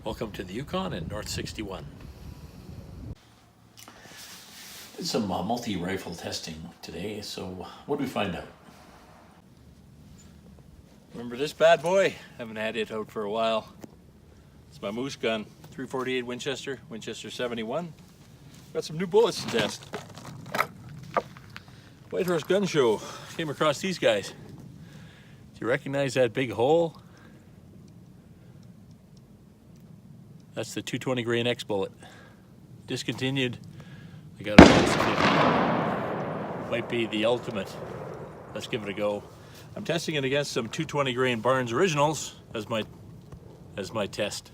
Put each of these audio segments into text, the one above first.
Welcome to the Yukon and North 61. Did some multi-rifle testing today, so what did we find out? Remember this bad boy? Haven't had it out for a while. It's my moose gun, 348 Winchester, Winchester 71. Got some new bullets to test. Whitehorse Gun Show, came across these guys. Do you recognize that big hole? That's the 220 grain X bullet. Discontinued. I got a box of it. Might be the ultimate. Let's give it a go. I'm testing it against some 220 grain Barnes Originals as my test.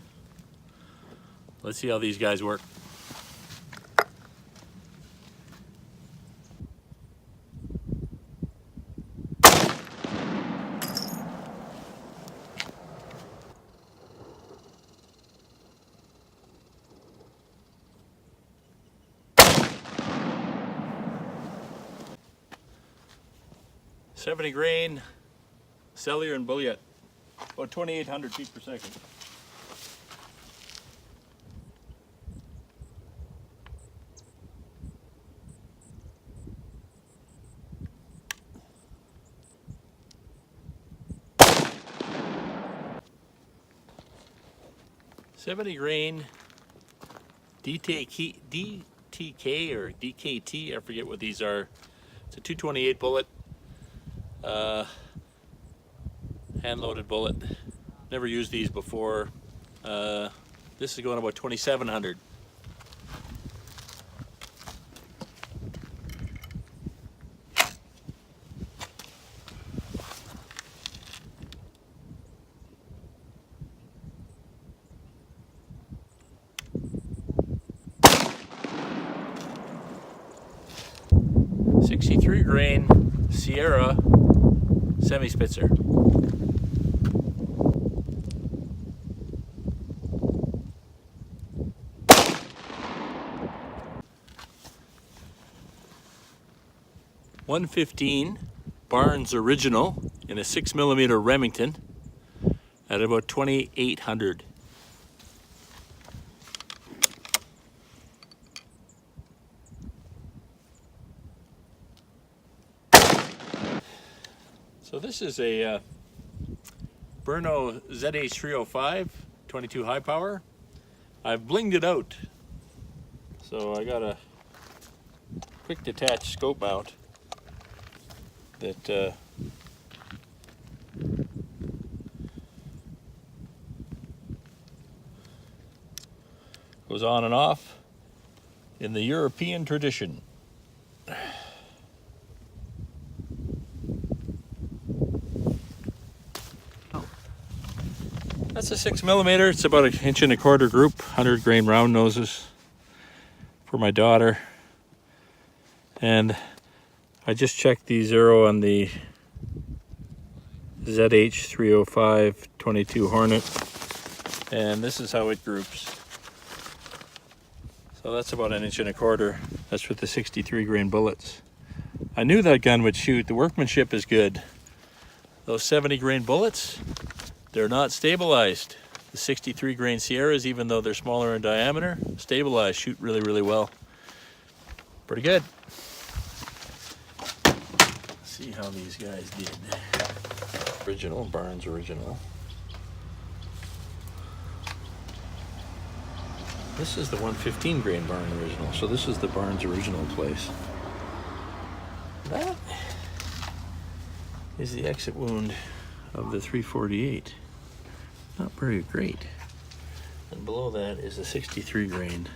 Let's see how these guys work. .70 grain, cellular and bullet, about 2,800 feet per second. .70 grain, DTK or DKT, I forget what these are. It's a 228 bullet. Hand-loaded bullet. Never used these before. This is going about 2,700. .63 grain Sierra semi-spitzer. .115 Barnes Original in a 6mm Remington at about 2,800. So this is a Berno ZH305 22 high power. I've blinged it out, so I got a quick detach scope mount that goes on and off in the European tradition. That's a 6mm. It's about 1.25 inch group, 100 grain round noses for my daughter. And I just checked the zero on the ZH305 22 Hornet, and this is how it groups. So that's about 1.25 inch. That's with the 63 grain bullets. I knew that gun would shoot. The workmanship is good. Those 70 grain bullets, they're not stabilized. The 63 grain Sierras, even though they're smaller in diameter, stabilized, shoot really, really well. Pretty good. See how these guys did. Original, Barnes Original. This is the 115 grain Barnes Original, so this is the Barnes Original place. That is the exit wound of the 348. Not very great. And below that is the 63 grain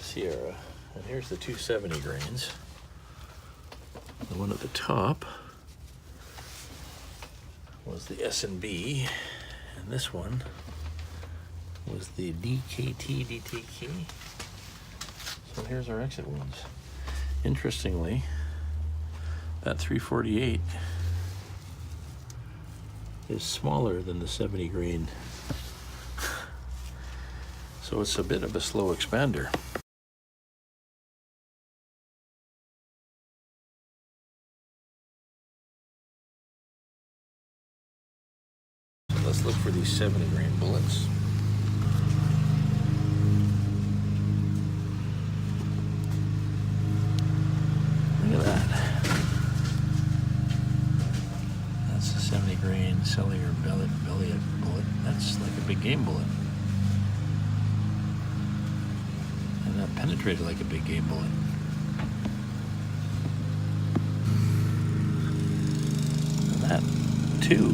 Sierra. And here's the 270 grains. The one at the top was the S&B, and this one was the DKT. So here's our exit wounds. Interestingly, that 348 is smaller than the 70 grain, so it's a bit of a slow expander. let's look for these 70 grain bullets. Look at that. That's a 70 grain cellular belly bullet. That's like a big game bullet. And that penetrated like a big game bullet. And that too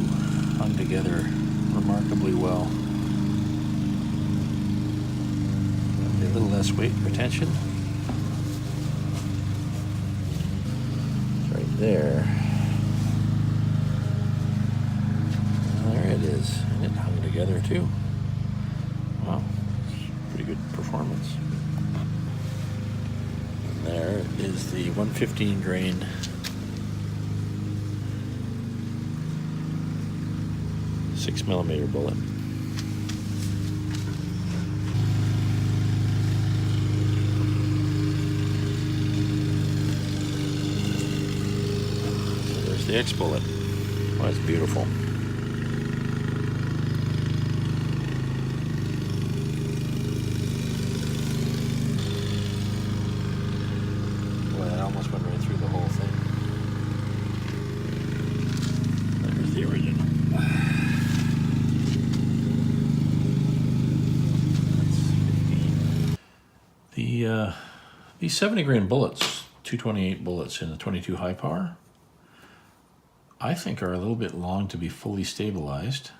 hung together remarkably well. A little less weight retention. It's right there. There it is. And it hung together too. Wow. Pretty good performance. And there is the 115 grain .6mm bullet. So there's the X bullet. Oh, that's beautiful. Boy, that almost went right through the whole thing. There's the original. These 70 grain bullets, 228 bullets in the 22 high power, I think are a little bit long to be fully stabilized.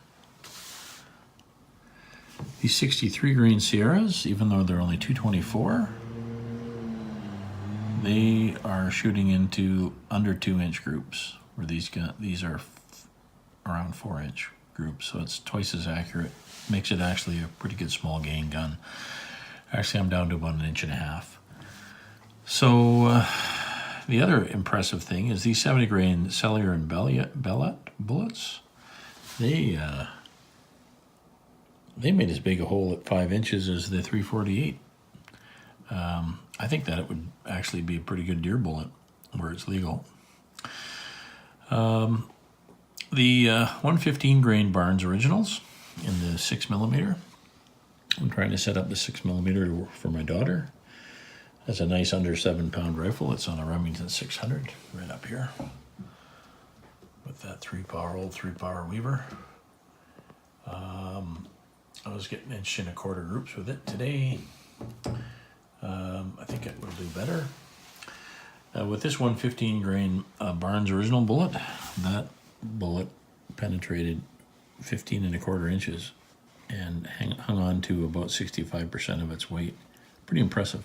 These 63 grain Sierras, even though they're only 224, they are shooting into under 2-inch groups, where these are around 4-inch groups, so it's twice as accurate. Makes it actually a pretty good small gain gun. Actually, I'm down to about 1.5 inches. So the other impressive thing is these 70 grain cellular and bellet bullets. They made as big a hole at 5 inches as the 348. I think that it would actually be a pretty good deer bullet where it's legal. The 115 grain Barnes Originals in the 6mm. I'm trying to set up the 6mm for my daughter. That's a nice under 7-pound rifle. It's on a Remington 600 right up here with that old 3-power Weaver. I was getting 1.25-inch groups with it today. I think it will do better. With this 115 grain Barnes Original bullet, that bullet penetrated 15.25 inches and hung on to about 65% of its weight. Pretty impressive.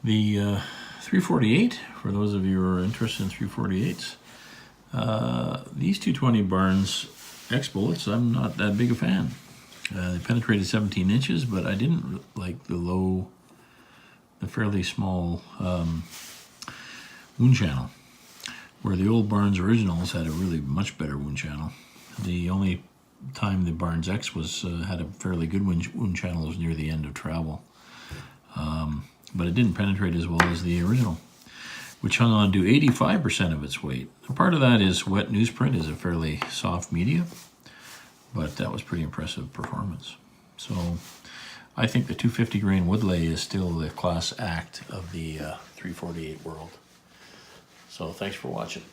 The 348, for those of you who are interested in 348s, these 220 Barnes X bullets, I'm not that big a fan. They penetrated 17 inches, but I didn't like the fairly small wound channel, where the old Barnes Originals had a really much better wound channel. The only time the Barnes X had a fairly good wound channel was near the end of travel. But it didn't penetrate as well as the original, which hung on to 85% of its weight. A part of that is wet newsprint is a fairly soft media, but that was pretty impressive performance. So I think the 250 grain Woodley is still the class act of the 348 world. So thanks for watching.